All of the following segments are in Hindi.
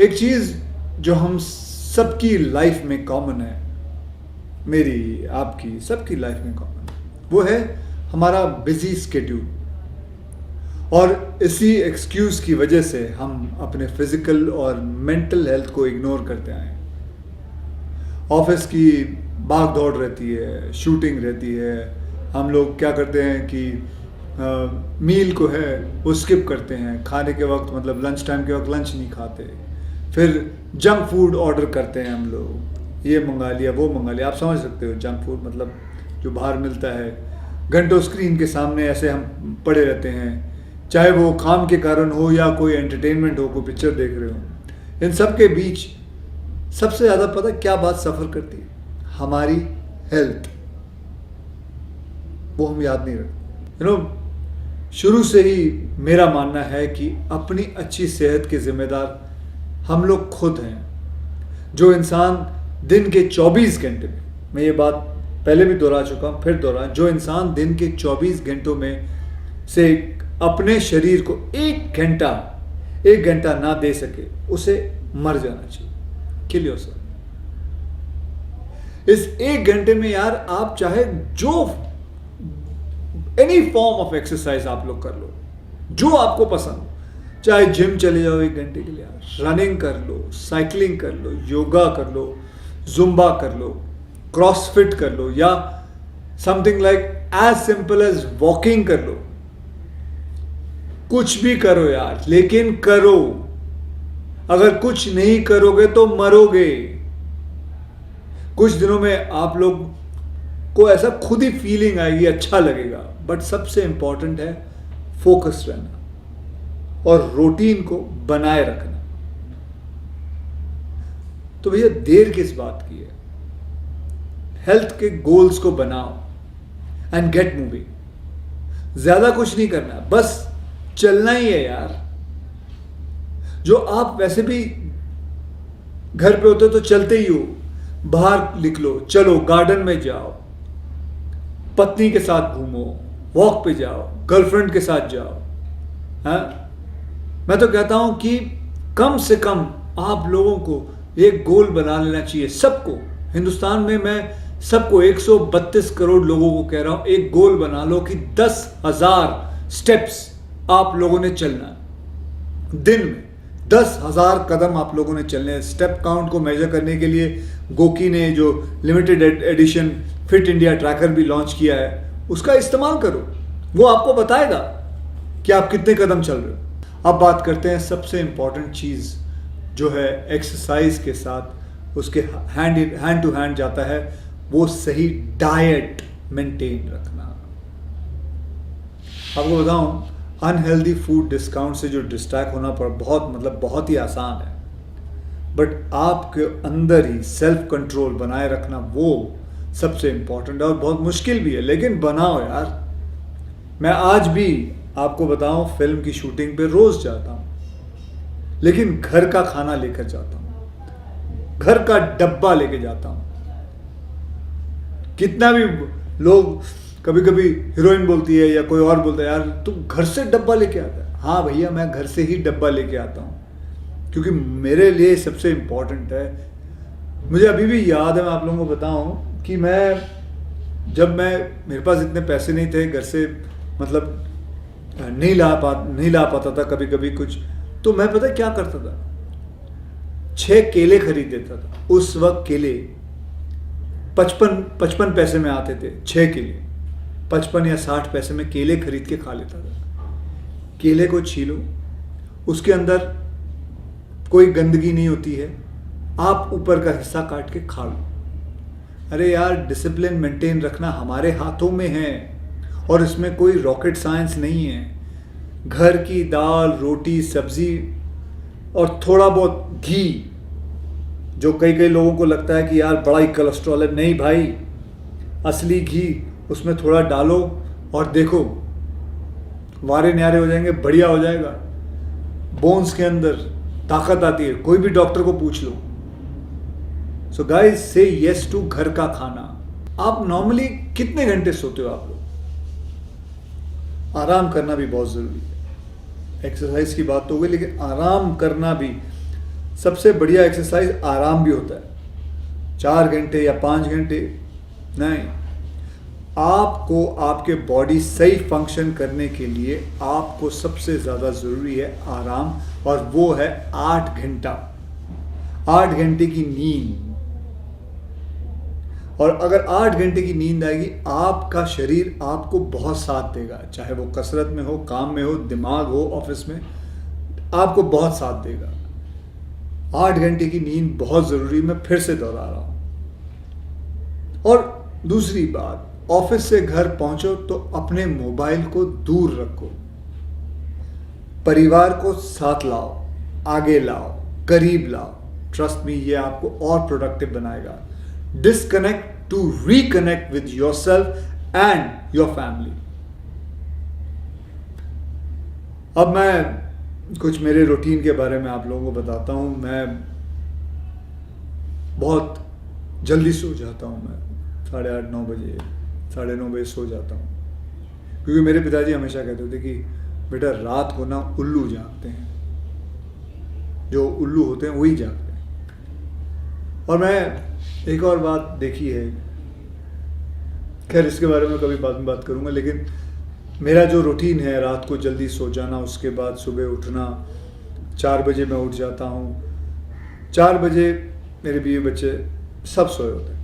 एक चीज़ जो हम सबकी लाइफ में कॉमन है, मेरी, आपकी, सबकी लाइफ में कॉमन है, वो है हमारा बिजी स्केड्यूल। और इसी एक्सक्यूज़ की वजह से हम अपने फिज़िकल और मेंटल हेल्थ को इग्नोर करते आए हैं। ऑफिस की भाग दौड़ रहती है, शूटिंग रहती है, हम लोग क्या करते हैं कि मील को है वो स्किप करते हैं, खाने के वक्त मतलब लंच टाइम के वक्त लंच नहीं खाते, फिर जंक फूड ऑर्डर करते हैं हम लोग, ये मंगा लिया वो मंगा लिया। आप समझ सकते हो जंक फूड मतलब जो बाहर मिलता है। घंटों स्क्रीन के सामने ऐसे हम पड़े रहते हैं, चाहे वो काम के कारण हो या कोई एंटरटेनमेंट हो, कोई पिक्चर देख रहे हो। इन सब के बीच सबसे ज़्यादा पता क्या बात सफ़र करती है? हमारी हेल्थ। वो हम याद नहीं रखते। शुरू से ही मेरा मानना है कि अपनी अच्छी सेहत के जिम्मेदार हम लोग खुद हैं। जो इंसान दिन के 24 घंटे में, मैं ये बात पहले भी दोहरा चुका हूँ, फिर दोहरा, जो इंसान दिन के 24 घंटों में से अपने शरीर को एक घंटा ना दे सके, उसे मर जाना चाहिए। Kill yourself. इस एक घंटे में यार आप चाहे जो एनी फॉर्म ऑफ एक्सरसाइज आप लोग कर लो, जो आपको पसंद हो। चाहे जिम चले जाओ 1 घंटे के लिए, रनिंग कर लो, साइकिलिंग कर लो, योगा कर लो, जुम्बा कर लो, क्रॉसफिट कर लो, या something like as simple as walking कर लो। कुछ भी करो यार, लेकिन करो। अगर कुछ नहीं करोगे तो मरोगे। कुछ दिनों में आप लोग को ऐसा खुद ही फीलिंग आएगी, अच्छा लगेगा। बट सबसे इंपॉर्टेंट है फोकस रहना और रूटीन को बनाए रखना। तो भैया देर किस बात की है? हेल्थ के गोल्स को बनाओ एंड गेट मूविंग। ज्यादा कुछ नहीं करना, बस चलना ही है यार। जो आप वैसे भी घर पे होते हो तो चलते ही हो, बाहर निकलो, चलो, गार्डन में जाओ, पत्नी के साथ घूमो, वॉक पे जाओ, गर्लफ्रेंड के साथ जाओ। हाँ, मैं तो कहता हूं कि कम से कम आप लोगों को एक गोल बना लेना चाहिए। सबको, हिंदुस्तान में मैं सबको 132 करोड़ लोगों को कह रहा हूं, एक गोल बना लो कि 10,000 स्टेप्स आप लोगों ने चलना है। दिन में 10,000 कदम आप लोगों ने चलने हैं। स्टेप काउंट को मेजर करने के लिए गोकी ने जो limited edition fit India tracker भी लॉन्च किया है, उसका इस्तेमाल करो। वो आपको बताएगा कि आप कितने कदम चल रहे हो। अब बात करते हैं सबसे इंपॉर्टेंट चीज़ जो है एक्सरसाइज के साथ उसके हैंड टू हैंड जाता है, वो सही डाइट मेंटेन रखना। आपको बताऊं, अनहेल्दी फूड डिस्काउंट से जो डिस्ट्रैक्ट होना पर बहुत ही आसान है। बट आपके अंदर ही सेल्फ कंट्रोल बनाए रखना वो सबसे इंपॉर्टेंट है और बहुत मुश्किल भी है, लेकिन बनाओ यार। मैं आज भी आपको बताऊं, फिल्म की शूटिंग पे रोज जाता हूं, लेकिन घर का खाना लेकर जाता हूं, घर का डब्बा लेके जाता हूं। कितना भी लोग, कभी कभी हीरोइन बोलती है या कोई और बोलता है, यार तू घर से डब्बा लेके आता है। हाँ भैया, मैं घर से ही डब्बा लेके आता हूँ, क्योंकि मेरे लिए सबसे इम्पोर्टेंट है। मुझे अभी भी याद है, मैं आप लोगों को बताऊँ कि जब मेरे पास इतने पैसे नहीं थे, घर से मतलब नहीं ला पाता था कभी कभी कुछ, तो मैं पता क्या करता था, 6 केले खरीद देता था। उस वक्त केले 55 पैसे में आते थे, 6 केले 55 या 60 पैसे में केले खरीद के खा लेता था। केले को छीलो, उसके अंदर कोई गंदगी नहीं होती है, आप ऊपर का हिस्सा काट के खा लो। अरे यार, डिसिप्लिन मेंटेन रखना हमारे हाथों में है और इसमें कोई रॉकेट साइंस नहीं है। घर की दाल, रोटी, सब्जी और थोड़ा बहुत घी, जो कई लोगों को लगता है कि यार बड़ा ही कोलेस्ट्रॉल है, नहीं भाई, असली घी उसमें थोड़ा डालो और देखो, वारे न्यारे हो जाएंगे, बढ़िया हो जाएगा। बोन्स के अंदर ताकत आती है, कोई भी डॉक्टर को पूछ लो। सो गाइस, से यस टू घर का खाना। आप नॉर्मली कितने घंटे सोते हो आप लोग? आराम करना भी बहुत ज़रूरी है। एक्सरसाइज की बात तो हो गई, लेकिन आराम करना भी सबसे बढ़िया एक्सरसाइज आराम भी होता है। 4 घंटे या 5 घंटे नहीं, आपको आपके बॉडी सही फंक्शन करने के लिए आपको सबसे ज़्यादा ज़रूरी है आराम, और वो है 8 घंटा, 8 घंटे की नींद। और अगर 8 घंटे की नींद आएगी, आपका शरीर आपको बहुत साथ देगा, चाहे वो कसरत में हो, काम में हो, दिमाग हो, ऑफिस में, आपको बहुत साथ देगा। 8 घंटे की नींद बहुत ज़रूरी, मैं फिर से दोहरा रहा हूँ। और दूसरी बात, ऑफिस से घर पहुंचो तो अपने मोबाइल को दूर रखो, परिवार को साथ लाओ, आगे लाओ, करीब लाओ। ट्रस्ट मी, ये आपको और प्रोडक्टिव बनाएगा। Disconnect to reconnect with yourself and your family. अब मैं कुछ मेरे रूटीन के बारे में आप लोगों को बताता हूं। मैं बहुत जल्दी सो जाता हूं, मैं 8:30 9 बजे, 9:30 बजे सो जाता हूँ, क्योंकि मेरे पिताजी हमेशा कहते थे कि बेटा रात को ना उल्लू जागते हैं, जो उल्लू होते हैं वही जागते हैं। और मैं एक और बात देखी है, खैर इसके बारे में कभी बाद में बात करूँगा, लेकिन मेरा जो रूटीन है रात को जल्दी सो जाना, उसके बाद सुबह उठना, 4 बजे मैं उठ जाता हूँ। 4 बजे मेरे बीवी बच्चे सब सोए होते हैं।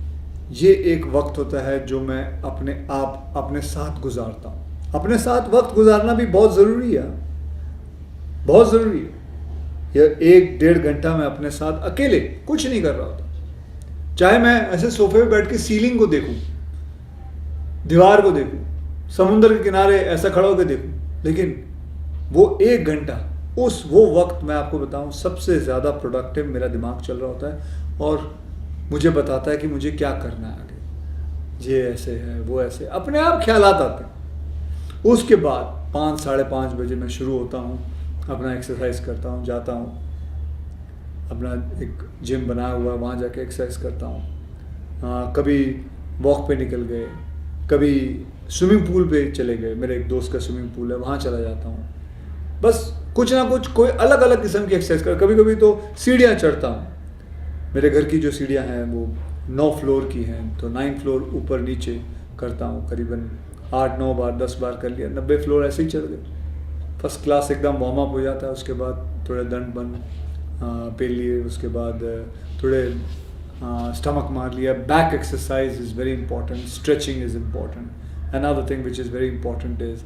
ये एक वक्त होता है जो मैं अपने साथ गुजारता हूँ। अपने साथ वक्त गुजारना भी बहुत ज़रूरी है, बहुत ज़रूरी है। यह 1-1.5 घंटा मैं अपने साथ अकेले कुछ नहीं कर रहा होता, चाहे मैं ऐसे सोफे पे बैठ के सीलिंग को देखूं, दीवार को देखूं, समुद्र के किनारे ऐसा खड़ा होकर देखूं, लेकिन वो 1 घंटा, वो वक्त मैं आपको बताऊं सबसे ज़्यादा प्रोडक्टिव मेरा दिमाग चल रहा होता है और मुझे बताता है कि मुझे क्या करना है आगे, ये ऐसे है, वो ऐसे, अपने आप ख्यालात आते हैं। उसके बाद 5 साढ़े 5 बजे मैं शुरू होता हूँ, अपना एक्सरसाइज करता हूँ, जाता हूँ, अपना एक जिम बनाया हुआ है, वहाँ जाके एक्सरसाइज करता हूँ। कभी वॉक पे निकल गए, कभी स्विमिंग पूल पे चले गए, मेरे एक दोस्त का स्विमिंग पूल है, वहाँ चला जाता हूँ। बस कुछ ना कुछ कोई अलग अलग किस्म की एक्सरसाइज कर, कभी कभी तो सीढ़ियाँ चढ़ता हूँ। मेरे घर की जो सीढ़ियाँ हैं वो 9 फ्लोर की हैं, तो 9 फ्लोर ऊपर नीचे करता हूँ, करीबन 8-9 बार 10 बार कर लिया, 90 फ्लोर ऐसे ही चढ़ गए। फर्स्ट क्लास एकदम वार्म अप हो जाता है। उसके बाद थोड़े दंड बंद पेल लिए, उसके बाद थोड़े स्टमक मार लिया। Back exercise is very important, stretching is important. Another thing which is very important is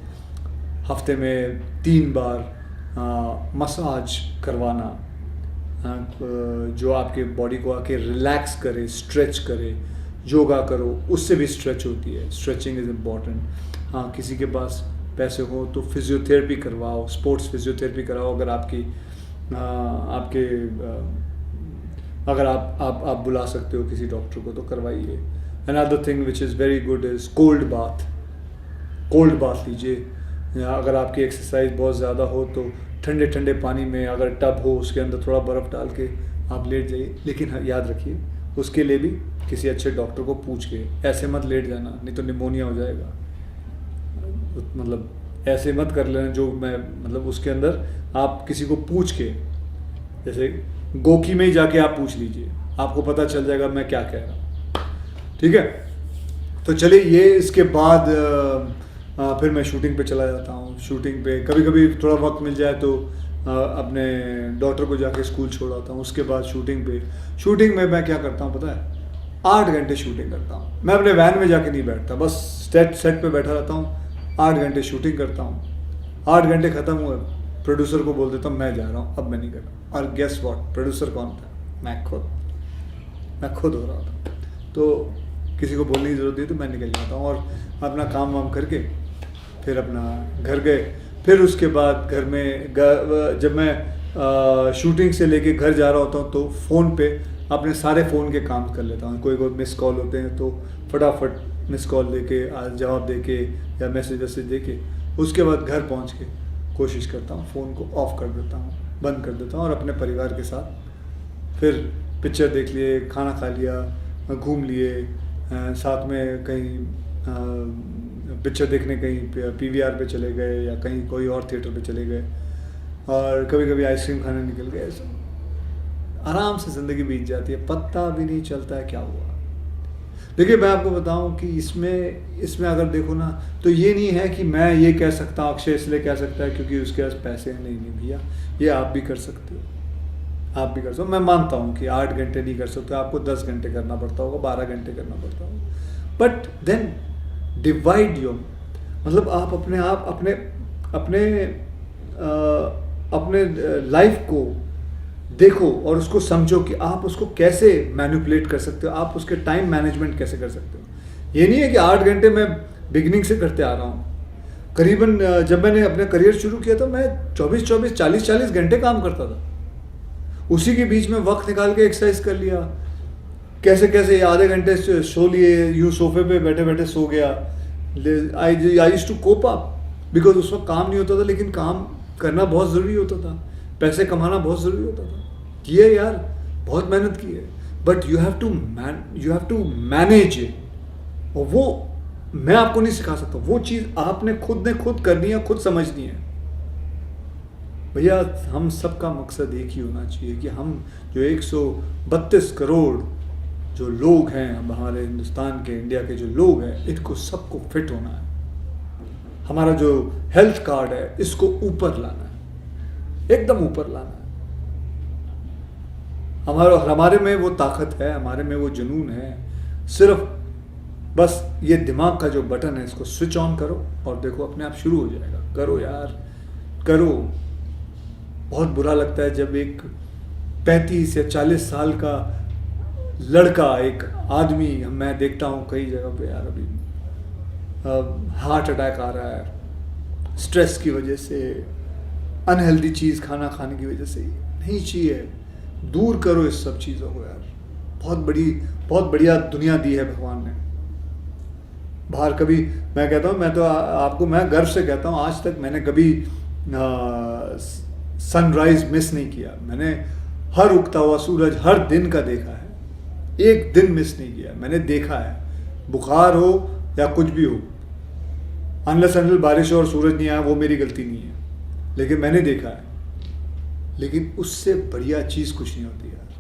हफ्ते में 3 बार मसाज करवाना, जो आपके बॉडी को आके रिलैक्स करे, स्ट्रेच करे। योगा करो, उससे भी स्ट्रेच होती है, स्ट्रेचिंग इज़ इम्पॉर्टेंट। हाँ, किसी के पास पैसे हो तो फिजियोथेरेपी करवाओ, स्पोर्ट्स फिजियोथेरेपी कराओ। अगर अगर आप बुला सकते हो किसी डॉक्टर को तो करवाइए। Another thing which is very good is cold bath लीजिए। या अगर आपकी एक्सरसाइज बहुत ज़्यादा हो तो ठंडे ठंडे पानी में, अगर टब हो उसके अंदर थोड़ा बर्फ़ डाल के आप लेट जाइए। लेकिन हाँ, याद रखिए उसके लिए भी किसी अच्छे डॉक्टर को पूछ के, ऐसे मत लेट जाना, नहीं तो निमोनिया हो जाएगा। मतलब ऐसे मत कर लेना जो मैं, मतलब उसके अंदर आप किसी को पूछ के, जैसे गोकी में ही जाके आप पूछ लीजिए, आपको पता चल जाएगा मैं क्या कह रहा हूँ। ठीक है, तो चलिए ये इसके बाद फिर मैं शूटिंग पे चला जाता हूँ। शूटिंग पे कभी कभी थोड़ा वक्त मिल जाए तो अपने डॉटर को जाके स्कूल छोड़ आता हूँ। उसके बाद शूटिंग में मैं क्या करता हूँ पता है, 8 घंटे शूटिंग करता हूँ। मैं अपने वैन में जाके नहीं बैठता, बस सेट पे बैठा रहता हूँ, 8 घंटे शूटिंग करता हूँ। 8 घंटे ख़त्म हुए, प्रोड्यूसर को बोल देता हूँ मैं जा रहा हूँ, अब मैं नहीं कर रहा। और गेस व्हाट, प्रोड्यूसर कौन था? मैं खुद हो रहा था। तो किसी को बोलने की ज़रूरत नहीं, तो मैं निकल जाता हूँ और अपना काम वाम करके फिर अपना घर गए। फिर उसके बाद घर में जब मैं शूटिंग से लेके घर जा रहा होता हूँ तो फ़ोन पे अपने सारे फ़ोन के काम कर लेता हूँ। कोई मिस कॉल होते हैं तो फटाफट मिस कॉल दे के, जवाब दे के या मैसेज दे के, उसके बाद घर पहुँच के कोशिश करता हूँ फ़ोन को ऑफ़ कर देता हूँ, बंद कर देता हूँ और अपने परिवार के साथ फिर पिक्चर देख लिए, खाना खा लिया, घूम लिए, साथ में कहीं पिक्चर देखने कहीं पीवीआर पे चले गए या कहीं कोई और थिएटर पे चले गए, और कभी कभी आइसक्रीम खाने निकल गए। आराम से ज़िंदगी बीत जाती है, पता भी नहीं चलता है क्या हुआ। देखिए मैं आपको बताऊं कि इसमें अगर देखो ना, तो ये नहीं है कि मैं ये कह सकता हूँ अक्षय इसलिए कह सकता है क्योंकि उसके पास पैसे हैं। नहीं भैया, ये आप भी कर सकते हो, आप भी कर सकते हो। मैं मानता हूँ कि 8 घंटे नहीं कर सकते, आपको 10 घंटे करना पड़ता होगा, 12 घंटे करना पड़ता होगा, बट देन डिवाइड योर, मतलब आप अपने लाइफ को देखो और उसको समझो कि आप उसको कैसे मैनिपुलेट कर सकते हो, आप उसके टाइम मैनेजमेंट कैसे कर सकते हो। ये नहीं है कि 8 घंटे मैं बिगिनिंग से करते आ रहा हूँ। करीबन जब मैंने अपना करियर शुरू किया तो मैं 24-24, 40-40 घंटे काम करता था। उसी के बीच में वक्त निकाल के एक्सरसाइज कर लिया, कैसे कैसे आधे घंटे सो लिए, यूँ सोफे पे बैठे बैठे सो गया। I used to cope up, because उस वक्त काम नहीं होता था, लेकिन काम करना बहुत ज़रूरी होता था, पैसे कमाना बहुत ज़रूरी होता था। किए यार, बहुत मेहनत की है, but you have to manage it. और वो मैं आपको नहीं सिखा सकता, वो चीज़ आपने खुद करनी है, खुद समझनी है। भैया हम सबका मकसद एक ही होना चाहिए कि हम जो 132 करोड़ जो लोग हैं हमारे हिंदुस्तान के, इंडिया के जो लोग हैं, इनको सबको फिट होना है। हमारा जो हेल्थ कार्ड है इसको ऊपर लाना है, एकदम ऊपर लाना है। हमारे में वो ताकत है, हमारे में वो जुनून है। सिर्फ बस ये दिमाग का जो बटन है इसको स्विच ऑन करो और देखो अपने आप शुरू हो जाएगा। करो यार, करो। बहुत बुरा लगता है जब एक 35 या 40 साल का लड़का, एक आदमी, मैं देखता हूँ कई जगह पे यार, अभी हार्ट अटैक आ रहा है स्ट्रेस की वजह से, अनहेल्दी चीज़ खाना खाने की वजह से। नहीं चाहिए, दूर करो इस सब चीज़ों को यार। बहुत बढ़िया दुनिया दी है भगवान ने। बाहर कभी, मैं कहता हूँ, मैं तो आपको मैं गर्व से कहता हूँ, आज तक मैंने कभी सनराइज मिस नहीं किया। मैंने हर उगता हुआ सूरज हर दिन का देखा है, एक दिन मिस नहीं किया। मैंने देखा है, बुखार हो या कुछ भी हो, अनलेस अनटिल बारिश हो और सूरज नहीं आया, वो मेरी गलती नहीं है, लेकिन मैंने देखा है। लेकिन उससे बढ़िया चीज़ कुछ नहीं होती यार।